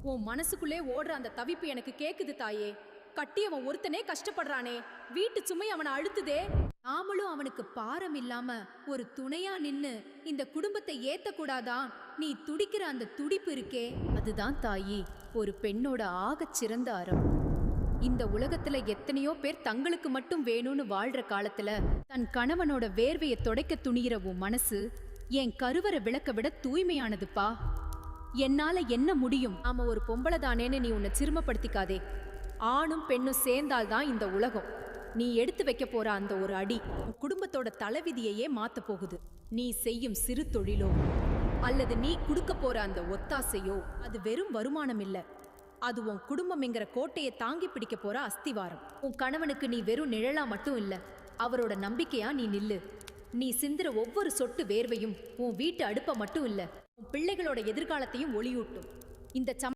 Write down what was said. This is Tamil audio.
உன் மனசுக்குள்ளே ஓடுற அந்த தவிப்பு எனக்கு கேக்குது தாயே. கட்டியவன் ஒருத்தனே கஷ்டப்படுறானே, வீட்டு சுமை அவனை அழுத்துதே. நாமளும் அவனுக்கு பாரம் இல்லாம ஒரு துணையா நின்னு இந்த குடும்பத்தை ஏத்தக்கூடாதா? நீ துடிக்கிற அந்த துடிப்பு இருக்கே, அதுதான் தாயி ஒரு பெண்ணோட ஆகச் சிறந்த அறம். இந்த உலகத்துல எத்தனையோ பேர் தங்களுக்கு மட்டும் வேணும்னு வாழ்ற காலத்துல தன் கணவனோட வேர்வையை துடைக்க துணிகிற உன் மனசு என் கருவறை விளக்க விட தூய்மையானதுப்பா. என்னால என்ன முடியும்? ஆமா, ஒரு பொம்பளை தானேன்னு நீ உன்னை சிறுமப்படுத்திக்காதே. ஆணும் பெண்ணும் சேர்ந்தால்தான் இந்த உலகம். நீ எடுத்து வைக்க போற அந்த ஒரு அடி உன் குடும்பத்தோட தலைவிதியையே மாத்த போகுது. நீ செய்யும் சிறு தொழிலோ அல்லது நீ கொடுக்க போற அந்த ஒத்தாசையோ அது வெறும் வருமானம் இல்ல, அது உன் குடும்பம்ங்கிற கோட்டையை தாங்கி பிடிக்க போற அஸ்திவாரம். உன் கணவனுக்கு நீ வெறும் நிழலா மட்டும் இல்ல, அவரோட நம்பிக்கையா நீ நில்லு. நீ சிந்துற ஒவ்வொரு சொட்டு வேர்வையும் உன் வீட்டு அடுப்ப மட்டும் இல்ல, உன் பிள்ளைகளோட எதிர்காலத்தையும் ஒளியூட்டும். இந்த